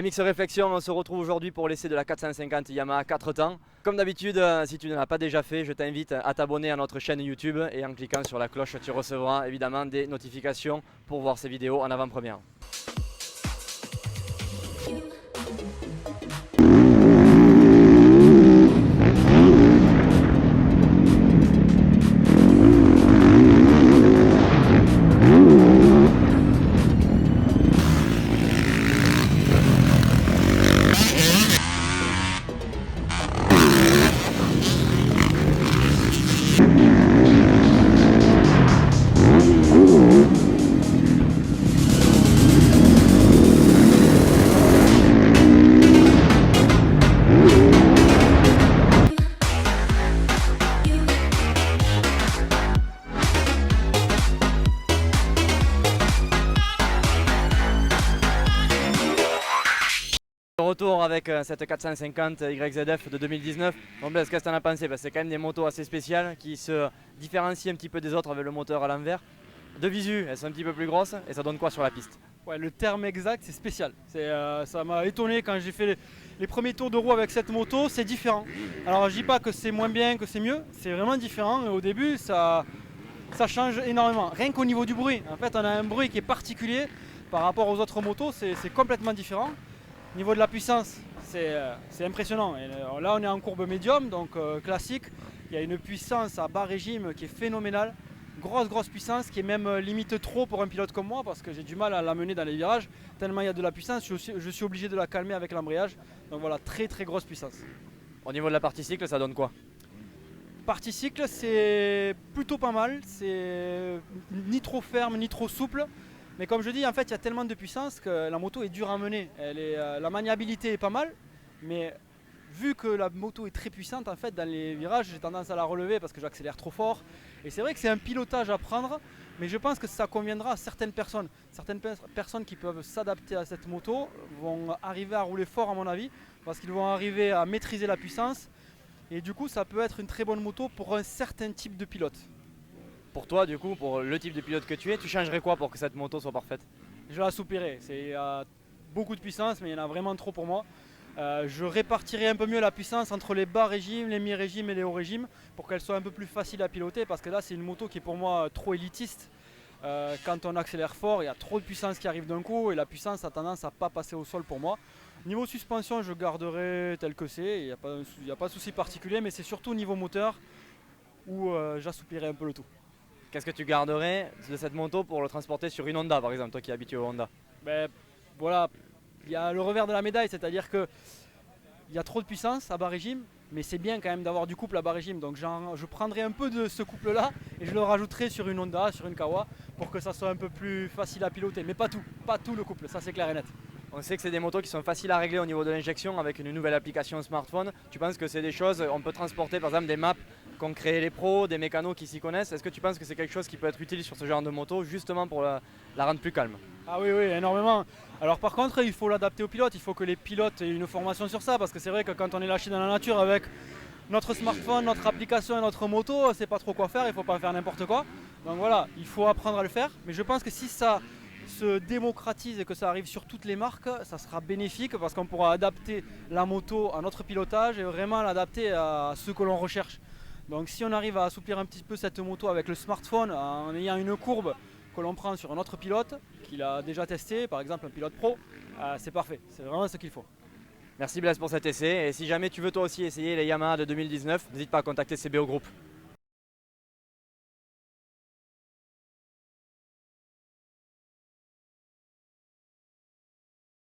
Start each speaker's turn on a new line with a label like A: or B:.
A: MX Réflexion, on se retrouve aujourd'hui pour l'essai de la 450 Yamaha 4 temps. Comme d'habitude, si tu ne l'as pas déjà fait, je t'invite à t'abonner à notre chaîne YouTube et en cliquant sur la cloche, tu recevras évidemment des notifications pour voir ces vidéos en avant-première. Retour avec cette 450 YZF de 2019. Bon Blaise, qu'est-ce que tu en as pensé? C'est quand même des motos assez spéciales qui se différencient un petit peu des autres avec le moteur à l'envers. De visu, elles sont un petit peu plus grosses et ça donne quoi sur la piste?
B: Ouais, le terme exact, c'est spécial. Ça m'a étonné quand j'ai fait les premiers tours de roue avec cette moto, c'est différent. Alors je dis pas que c'est moins bien, que c'est mieux, c'est vraiment différent. Et au début, ça change énormément. Rien qu'au niveau du bruit. En fait, on a un bruit qui est particulier par rapport aux autres motos, c'est complètement différent. Au niveau de la puissance, c'est impressionnant. Et là, on est en courbe médium, donc classique. Il y a une puissance à bas régime qui est phénoménale. Grosse puissance qui est même limite trop pour un pilote comme moi parce que j'ai du mal à l'amener dans les virages. Tellement il y a de la puissance, je suis obligé de la calmer avec l'embrayage. Donc voilà, très grosse puissance.
A: Au niveau de la partie cycle, ça donne quoi?
B: Partie cycle, c'est plutôt pas mal. C'est ni trop ferme, ni trop souple. Mais comme je dis, en fait, il y a tellement de puissance que la moto est dure à mener. La maniabilité est pas mal, mais vu que la moto est très puissante, en fait, dans les virages, j'ai tendance à la relever parce que j'accélère trop fort. Et c'est vrai que c'est un pilotage à prendre, mais je pense que ça conviendra à certaines personnes. Certaines personnes qui peuvent s'adapter à cette moto vont arriver à rouler fort, à mon avis, parce qu'ils vont arriver à maîtriser la puissance. Et du coup, ça peut être une très bonne moto pour un certain type de pilote.
A: Pour toi, du coup, pour le type de pilote que tu es, tu changerais quoi pour que cette moto soit parfaite?
B: Je l'assouplirai. Il y a beaucoup de puissance, mais il y en a vraiment trop pour moi. Je répartirai un peu mieux la puissance entre les bas régimes, les mi-régimes et les hauts régimes pour qu'elle soit un peu plus facile à piloter parce que là c'est une moto qui est pour moi trop élitiste. Quand on accélère fort, il y a trop de puissance qui arrive d'un coup et la puissance a tendance à ne pas passer au sol pour moi. Niveau suspension, je garderai tel que c'est, il n'y a pas de souci particulier, mais c'est surtout au niveau moteur où j'assouplirai un peu le tout.
A: Qu'est-ce que tu garderais de cette moto pour le transporter sur une Honda par exemple, toi qui es habitué au Honda?
B: Voilà, il y a le revers de la médaille, c'est-à-dire qu'il y a trop de puissance à bas régime, mais c'est bien quand même d'avoir du couple à bas régime. Donc je prendrai un peu de ce couple-là et je le rajouterai sur une Honda, sur une Kawa, pour que ça soit un peu plus facile à piloter. Mais pas tout le couple, ça c'est clair et net.
A: On sait que c'est des motos qui sont faciles à régler au niveau de l'injection avec une nouvelle application smartphone. Tu penses que c'est des choses, on peut transporter par exemple des maps qu'ont créé les pros, des mécanos qui s'y connaissent. Est-ce que tu penses que c'est quelque chose qui peut être utile sur ce genre de moto justement pour la rendre plus calme?
B: Ah oui, énormément. Alors par contre, il faut l'adapter aux pilotes, il faut que les pilotes aient une formation sur ça, parce que c'est vrai que quand on est lâché dans la nature avec notre smartphone, notre application et notre moto, on ne sait pas trop quoi faire, il ne faut pas faire n'importe quoi. Donc voilà, il faut apprendre à le faire, mais je pense que si ça se démocratise et que ça arrive sur toutes les marques, ça sera bénéfique parce qu'on pourra adapter la moto à notre pilotage et vraiment l'adapter à ce que l'on recherche. Donc si on arrive à assouplir un petit peu cette moto avec le smartphone en ayant une courbe que l'on prend sur un autre pilote qu'il a déjà testé, par exemple un pilote pro, c'est parfait, c'est vraiment ce qu'il faut.
A: Merci Blaise pour cet essai et si jamais tu veux toi aussi essayer les Yamaha de 2019, n'hésite pas à contacter CBO Group.